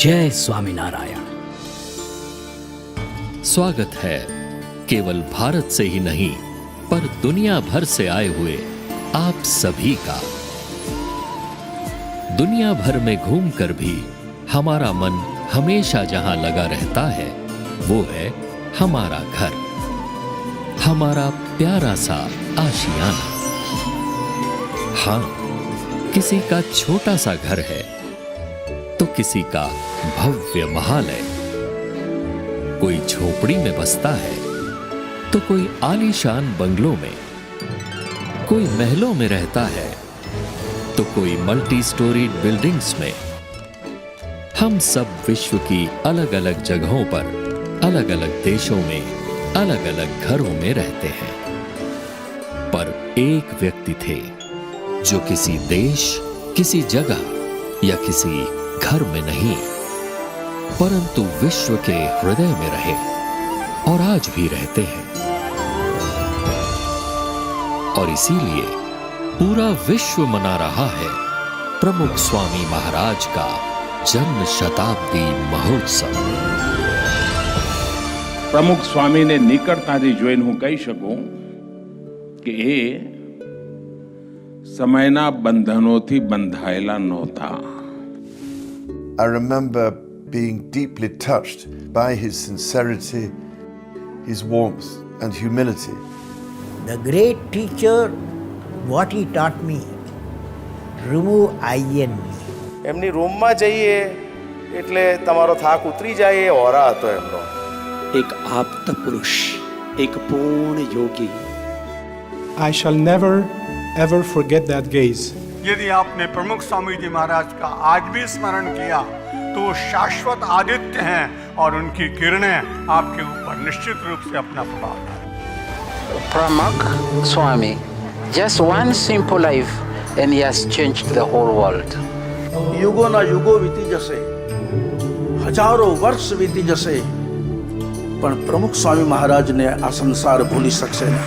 जय स्वामीनारायण। स्वागत है केवल भारत से ही नहीं पर दुनिया भर से आए हुए आप सभी का। दुनिया भर में घूमकर भी हमारा मन हमेशा जहां लगा रहता है वो है हमारा घर, हमारा प्यारा सा आशियाना। हाँ, किसी का छोटा सा घर है तो किसी का भव्य महल है, कोई झोपड़ी में बसता है तो कोई आलीशान बंगलों में, कोई महलों में रहता है तो कोई मल्टी स्टोरी बिल्डिंग्स में। हम सब विश्व की अलग अलग जगहों पर, अलग अलग देशों में, अलग अलग घरों में रहते हैं, पर एक व्यक्ति थे जो किसी देश, किसी जगह या किसी घर में नहीं परंतु विश्व के हृदय में रहे और आज भी रहते हैं। और इसीलिए पूरा विश्व मना रहा है प्रमुख स्वामी महाराज का जन्म शताब्दी महोत्सव। પ્રમુખ સ્વામીને નિકટતાથી જોઈને હું કહી શકું કે એ સમયના બંધનોથી બંધાયેલા નહોતા. I remember being deeply touched by his sincerity, his warmth and humility. The great teacher, what he taught me, remove I and me. એમની રૂમમાં જઈએ એટલે તમારો થાક ઉતરી જાય એ ઓરા હતો એમનો. एक आप्त पुरुष, एक पूर्ण योगी। I shall never ever forget that gaze. यदि आपने प्रमुख स्वामी जी महाराज का आज भी स्मरण किया तो वो शाश्वत आदित्य हैं और उनकी किरणें आपके ऊपर निश्चित रूप से अपना प्रभाव डालेंगी। Pramukh Swami, just one simple life and he has changed the whole world. યુગોના યુગો વીતી જશે, હજારો વર્ષ વીતી જશે, પણ પ્રમુખ સ્વામી મહારાજને આ સંસાર ભૂલી શકશે નહીં.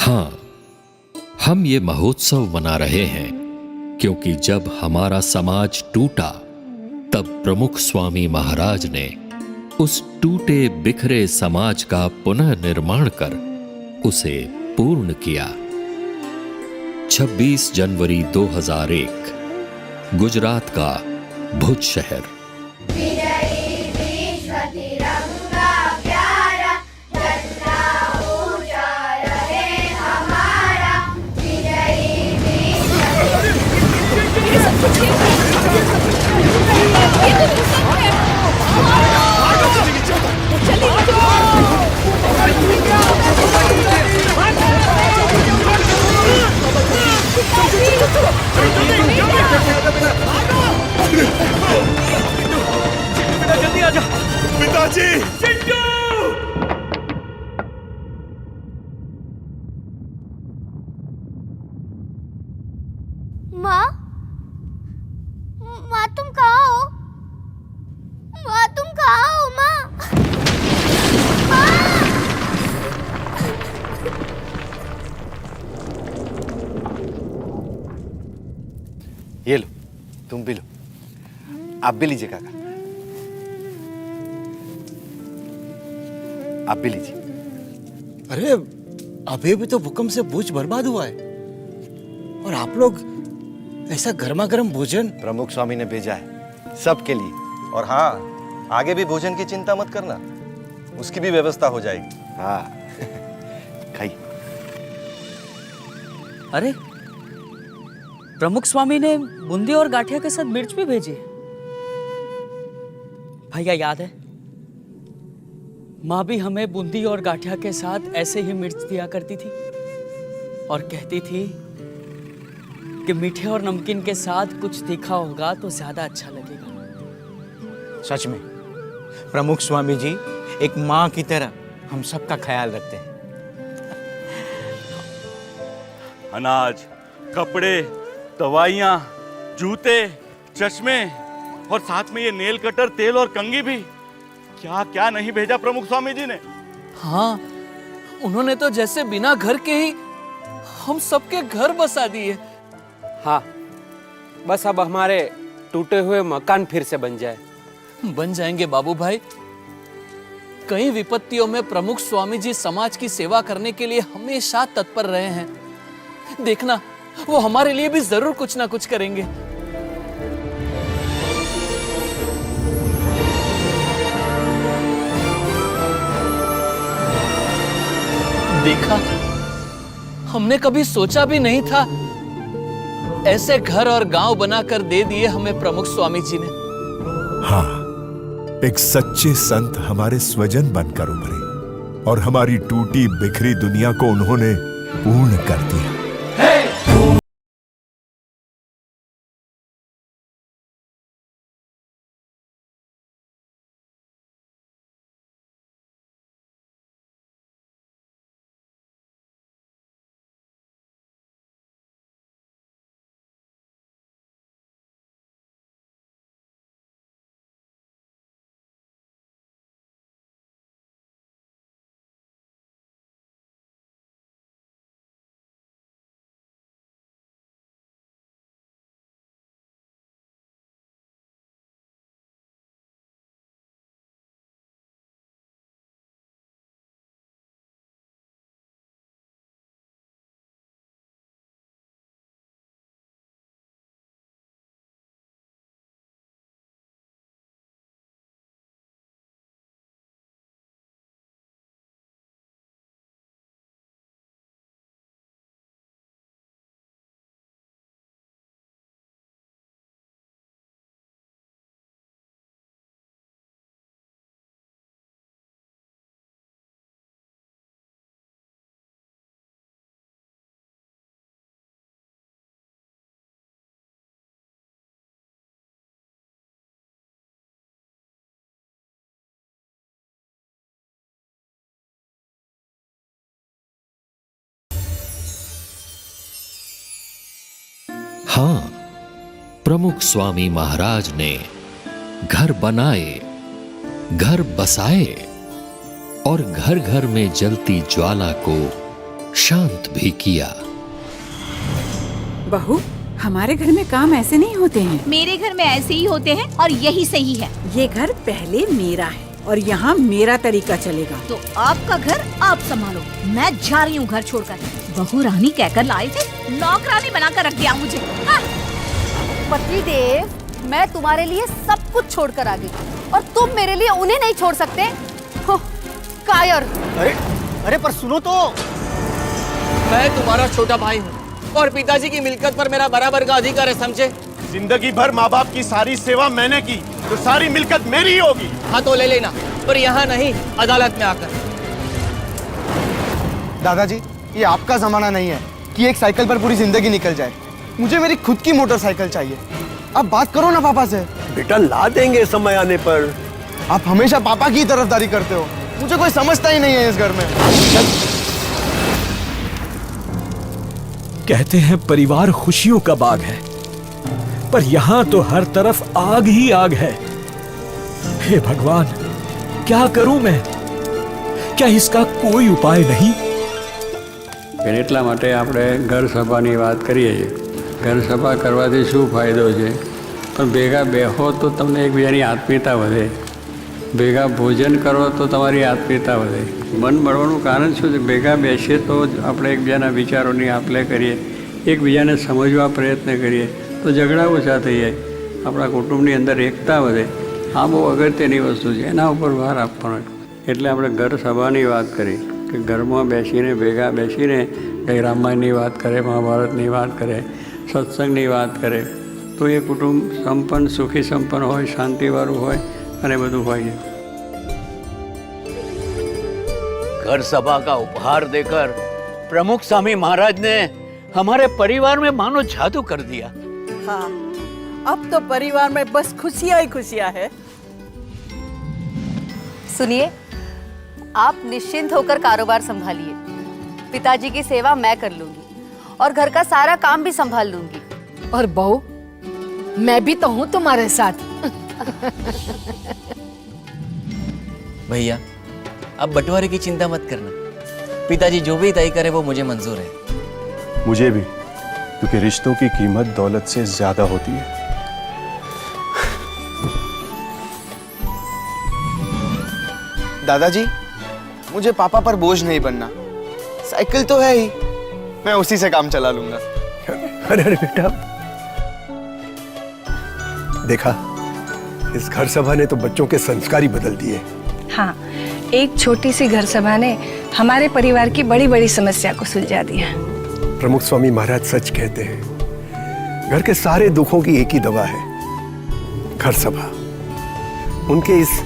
हाँ, हम ये महोत्सव मना रहे हैं क्योंकि जब हमारा समाज टूटा तब प्रमुख स्वामी महाराज ने उस टूटे बिखरे समाज का पुनः निर्माण कर उसे पूर्ण किया। 26 जनवरी 2001 गुजरात का भुज शहर। चलिए ये लो, तुम भी लो। आप भी लीजिए काका, आप भी लीजिए। अरे अभी भी तो भूकंप से भुज बर्बाद हुआ है और आप लोग ऐसा गर्मा गर्म भोजन। प्रमुख स्वामी ने भेजा है सबके लिए। और हाँ, आगे भी भोजन की चिंता मत करना, उसकी भी व्यवस्था हो जाएगी। हाँ खाइए। अरे प्रमुख स्वामी ने बूंदी और गाठिया के साथ मिर्च भी भेजी है। भैया याद है, माँ भी हमें बूंदी और गाठिया के साथ ऐसे ही मिर्च दिया करती थी और कहती थी कि मीठे और नमकीन के साथ कुछ तीखा होगा तो ज्यादा अच्छा लगेगा। सच में प्रमुख स्वामी जी एक माँ की तरह हम सबका ख्याल रखते हैं। अनाज, कपड़े, दवाइयाँ, जूते, चश्मे और साथ में ये नेल कटर, तेल और कंघी भी। क्या क्या नहीं भेजा प्रमुख स्वामी जी ने। हाँ, उन्होंने तो जैसे बिना घर के ही हम सबके घर बसा दिए। हाँ, बस अब हमारे टूटे हुए मकान फिर से बन जाए। बन जाएंगे बाबू भाई। कई विपत्तियों में प्रमुख स्वामी जी समाज की सेवा करने के लिए हमेशा तत्पर रहे हैं। देखना, वो हमारे लिए भी जरूर कुछ ना कुछ करेंगे। देखा, हमने कभी सोचा भी नहीं था ऐसे घर और गांव बनाकर दे दिए हमें प्रमुख स्वामी जी ने। हाँ, एक सच्चे संत हमारे स्वजन बनकर उभरे और हमारी टूटी बिखरी दुनिया को उन्होंने पूर्ण कर दिया। हाँ, प्रमुख स्वामी महाराज ने घर बनाए, घर बसाए और घर घर में जलती ज्वाला को शांत भी किया। बहू, हमारे घर में काम ऐसे नहीं होते हैं। मेरे घर में ऐसे ही होते हैं और यही सही है। ये घर पहले मेरा है और यहाँ मेरा तरीका चलेगा। तो आपका घर आप संभालो, मैं जा रही हूँ घर छोड़कर। बहू रानी कहकर लाए थे, नौकरानी बनाकर रख दिया मुझे। पति देव, मैं तुम्हारे लिए सब कुछ छोड़कर आ गई और तुम मेरे लिए उन्हें नहीं छोड़ सकते। कायर। अरे अरे पर सुनो तो, मैं तुम्हारा छोटा भाई हूँ और पिताजी की मिल्कियत पर मेरा बराबर का अधिकार है, समझे? जिंदगी भर माँ बाप की सारी सेवा मैंने की तो सारी मिल्कियत मेरी ही होगी। हाँ तो ले लेना, पर यहाँ नहीं, अदालत में आकर। दादाजी, ये आपका जमाना नहीं है कि एक साइकिल पर पूरी जिंदगी निकल जाए। मुझे मेरी खुद की मोटरसाइकिल चाहिए। आप बात करो ना पापा से। बेटा ला देंगे समय आने पर। आप हमेशा पापा की तरफदारी करते हो, मुझे कोई समझता ही नहीं है इस घर में। कहते हैं परिवार खुशियों का बाग है, पर यहां तो हर तरफ आग ही आग है। हे भगवान, क्या करूं मैं? क्या इसका कोई उपाय नहीं? એટલા માટે આપણે ઘર સભાની વાત કરીએ છીએ ઘર સભા કરવાથી શું ફાયદો છે? પણ ભેગા બેહો તો તમને એકબીજાની આત્મીયતા વધે, ભેગા ભોજન કરો તો તમારી આત્મીયતા વધે. મન મળવાનું કારણ શું છે? ભેગા બેસીએ તો જ આપણે એકબીજાના વિચારોની આપ-લે કરીએ, એકબીજાને સમજવા પ્રયત્ન કરીએ તો ઝઘડા ઓછા થઈ જાય, આપણા કુટુંબની અંદર એકતા વધે. આ બહુ અગત્યની વસ્તુ છે, એના ઉપર ભાર આપવાનો. એટલે આપણે ઘર સભાની વાત કરી કે ઘરમાં બેસીને ભેગા બેસીને કંઈ રામાયણની વાત કરે, મહાભારતની વાત કરે, સત્સંગની વાત કરે તો એ કુટુંબ સંપન્ન, સુખી સંપન્ન હોય, શાંતિવાળું હોય અને બધું હોય છે. घर सभा का उपहार देकर प्रमुख स्वामी महाराज ने हमारे परिवार में मानो जादू कर दिया. हाँ, अब तो परिवार में बस खुशियां ही खुशियां है. सुनिए, आप निश्चिंत होकर कारोबार संभालिए. पिताजी की सेवा मैं कर लूंगी और घर का सारा काम भी संभाल लूंगी. और बहू, मैं भी तो हूँ तुम्हारे साथ. भैया, अब बंटवारे की चिंता मत करना. पिताजी जो भी तय करे वो मुझे मंजूर है. मुझे भी, क्योंकि रिश्तों की कीमत दौलत से ज्यादा होती है. दादाजी, मुझे पापा पर बोझ नहीं बनना. साइकिल तो है ही, मैं उसी से काम चला लूंगा. अरे बेटा, देखा, इस घर सभा ने तो बच्चों के संस्कार ही बदल दिए. हाँ, एक छोटी सी घर सभा ने हमारे परिवार की बड़ी बड़ी समस्या को सुलझा दिया. प्रमुख स्वामी महाराज सच कहते हैं, घर के सारे दुखों की एक ही दवा है, घर सभा. उनके इस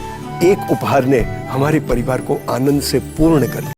एक उपहार ने हमारे परिवार को आनंद से पूर्ण कर दिया.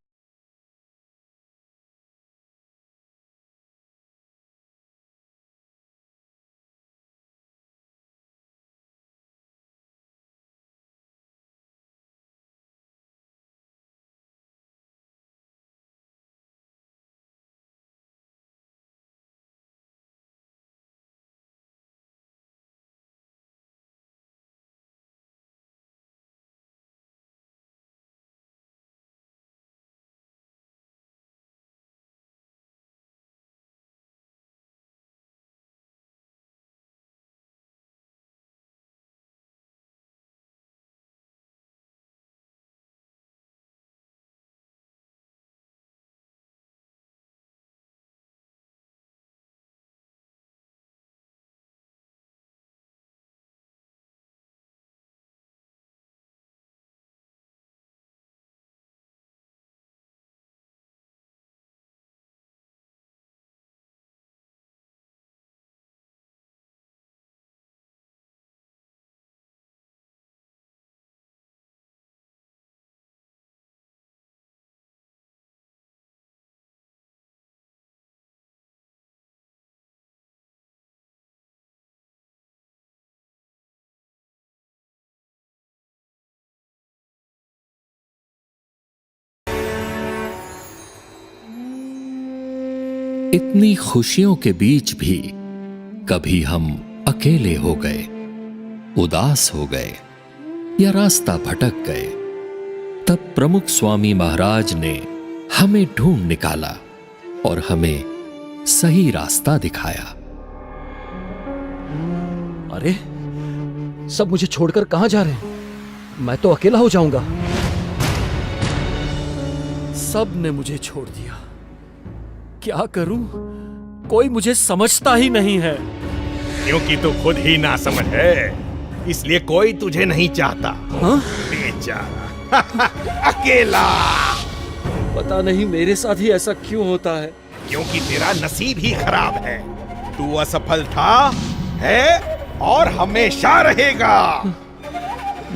इतनी खुशियों के बीच भी कभी हम अकेले हो गए, उदास हो गए या रास्ता भटक गए, तब प्रमुख स्वामी महाराज ने हमें ढूंढ निकाला और हमें सही रास्ता दिखाया. अरे, सब मुझे छोड़कर कहां जा रहे हैं? मैं तो अकेला हो जाऊंगा. सब ने मुझे छोड़ दिया. क्या करूं? कोई मुझे समझता ही नहीं है. क्योंकि तू खुद ही ना समझ है, इसलिए कोई तुझे नहीं चाहता. हाँ? बेचारा अकेला. पता नहीं मेरे साथ ही ऐसा क्यों होता है. क्योंकि तेरा नसीब ही खराब है. तू असफल था, है और हमेशा रहेगा.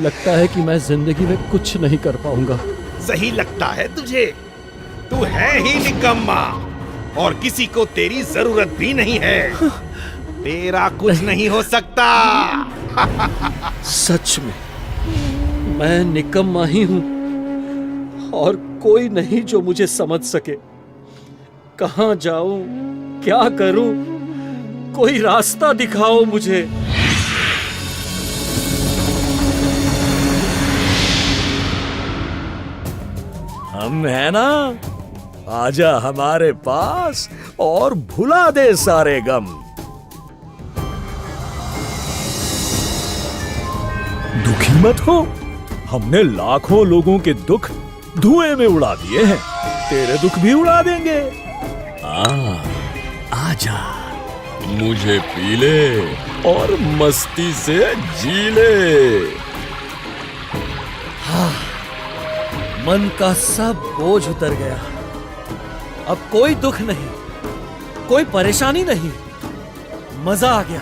लगता है कि मैं जिंदगी में कुछ नहीं कर पाऊंगा. सही लगता है तुझे? तू है ही निकम्मा और किसी को तेरी जरूरत भी नहीं है. तेरा कुछ नहीं हो सकता. सच में मैं निकम्मा ही हूं और कोई नहीं जो मुझे समझ सके. कहां जाऊं, क्या करूं? कोई रास्ता दिखाओ मुझे. हम है ना, आजा हमारे पास और भुला दे सारे गम. मत हो। हमने लाखों लोगों के दुख धुएं में उड़ा दिए हैं, तेरे दुख भी उड़ा देंगे। आजा, मुझे पी ले और मस्ती से जी ले। मन का सब बोझ उतर गया। अब कोई दुख नहीं, कोई परेशानी नहीं, मजा आ गया।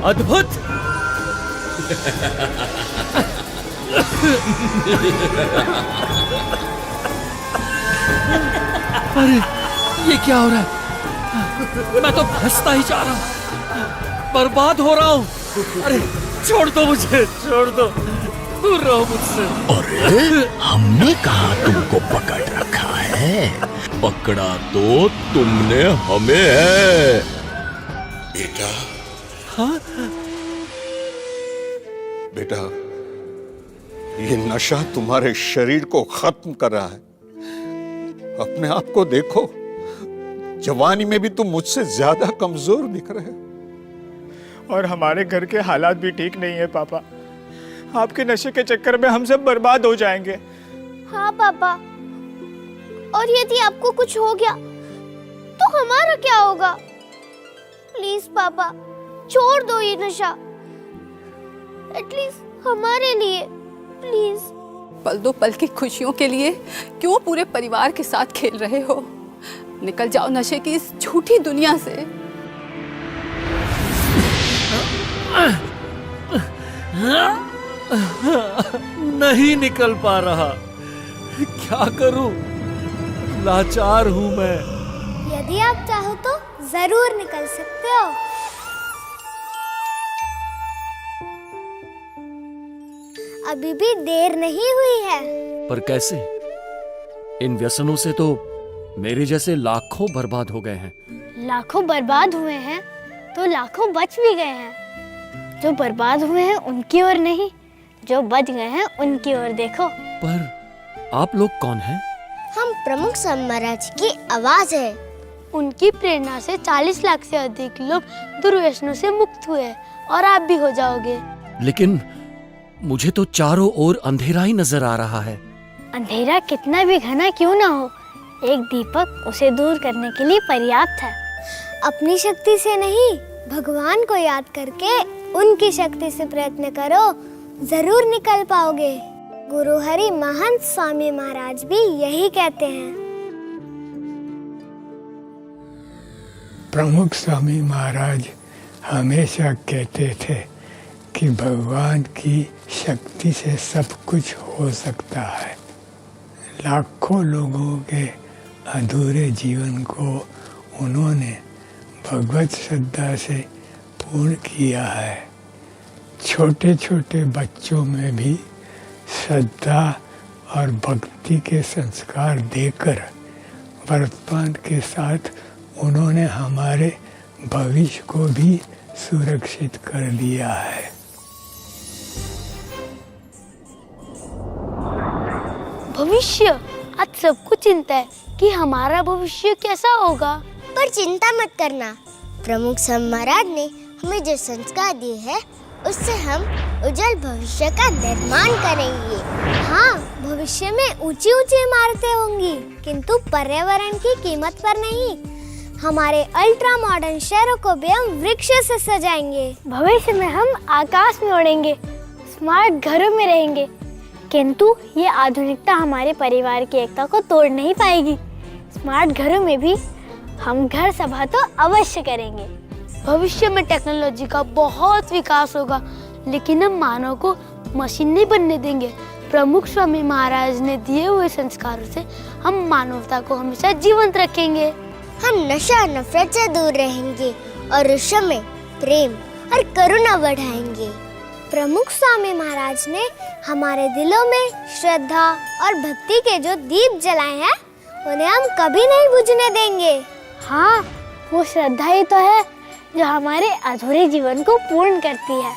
अद्भुत। अरे ये क्या हो रहा है? मैं तो फंसता ही जा रहा हूं, बर्बाद हो रहा हूं। अरे छोड़ दो मुझे, छोड़ दो, दूर रहो मुझसे। अरे हमने कहा तुमको पकड़ रखा है, पकड़ा तो तुमने हमें है। बेटा, हाँ? बेटा, ये नशा तुम्हारे शरीर को खत्म कर रहा है। अपने आप को देखो, जवानी में भी तुम मुझसे ज्यादा कमजोर दिख रहे हो। और हमारे घर के हालात भी ठीक नहीं है पापा। आपके नशे के चक्कर में हम सब बर्बाद हो जाएंगे। हाँ पापा, और यदि आपको कुछ हो गया तो हमारा क्या होगा? प्लीज पापा, छोड़ दो ये नशा, एटलीस्ट हमारे लिए, प्लीज। पल दो पल की खुशियों के लिए क्यों पूरे परिवार के साथ खेल रहे हो? निकल जाओ नशे की इस झूठी दुनिया से। नहीं निकल पा रहा, क्या करूं? लाचार हूं मैं। यदि आप चाहो तो जरूर निकल सकते हो। अभी भी देर नहीं हुई है। पर कैसे? इन व्यसनों से तो मेरे जैसे लाखों बर्बाद हो गए हैं। लाखों बर्बाद हुए हैं तो लाखों बच भी गए हैं। जो बर्बाद हुए हैं उनकी ओर नहीं, जो बच गए हैं उनकी ओर देखो। पर आप लोग कौन हैं? हम प्रमुख स्वामी महाराज की आवाज है। उनकी प्रेरणा से 40 लाख से अधिक लोग दुर्व्यसनों से मुक्त हुए और आप भी हो जाओगे। लेकिन मुझे तो चारों ओर अंधेरा ही नजर आ रहा है। अंधेरा कितना भी घना क्यों ना हो, एक दीपक उसे दूर करने के लिए पर्याप्त है। अपनी शक्ति से नहीं, भगवान को याद करके उनकी शक्ति से प्रयत्न करो, जरूर निकल पाओगे। गुरु हरि महंत स्वामी महाराज भी यही कहते हैं। प्रमुख स्वामी महाराज हमेशा कहते थे कि भगवान की शक्ति से सब कुछ हो सकता है। लाखों लोगों के अधूरे जीवन को उन्होंने भगवत श्रद्धा से पूर्ण किया है। छोटे छोटे बच्चों में भी श्रद्धा और भक्ति के संस्कार देकर वर्तमान के साथ उन्होंने हमारे भविष्य को भी सुरक्षित कर दिया है। भविष्य, आज सबको चिंता है कि हमारा भविष्य कैसा होगा। पर चिंता मत करना, प्रमुख स्वामी महाराज ने हमें जो संस्कार दिए हैं उससे हम उज्जवल भविष्य का निर्माण करेंगे। हाँ, भविष्य में ऊंची ऊंची इमारतें होंगी, किंतु पर्यावरण की कीमत पर नहीं। हमारे अल्ट्रा मॉडर्न शहरों को भी हम वृक्षों से सजाएंगे। भविष्य में हम आकाश में उड़ेंगे, स्मार्ट घरों में रहेंगे, किंतु ये आधुनिकता हमारे परिवार की एकता को तोड़ नहीं पाएगी। स्मार्ट घरों में भी हम घर सभा तो अवश्य करेंगे। भविष्य में टेक्नोलॉजी का बहुत विकास होगा, लेकिन हम मानव को मशीन नहीं बनने देंगे। प्रमुख स्वामी महाराज ने दिए हुए संस्कारों से हम मानवता को हमेशा जीवंत रखेंगे। हम नशा नफरत से दूर रहेंगे और विश्व में प्रेम और करुणा बढ़ाएंगे। प्रमुख स्वामी महाराज ने हमारे दिलों में श्रद्धा और भक्ति के जो दीप जलाए हैं उन्हें हम कभी नहीं बुझने देंगे। हाँ, वो श्रद्धा ही तो है जो हमारे अधूरे जीवन को पूर्ण करती है।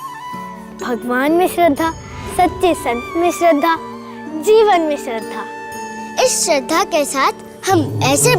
भगवान में श्रद्धा, सच्चे संत में श्रद्धा, जीवन में श्रद्धा। इस श्रद्धा के साथ हम ऐसे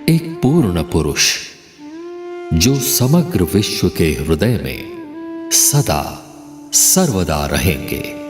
एक पूर्ण पुरुष जो समग्र विश्व के हृदय में सदा सर्वदा रहेंगे।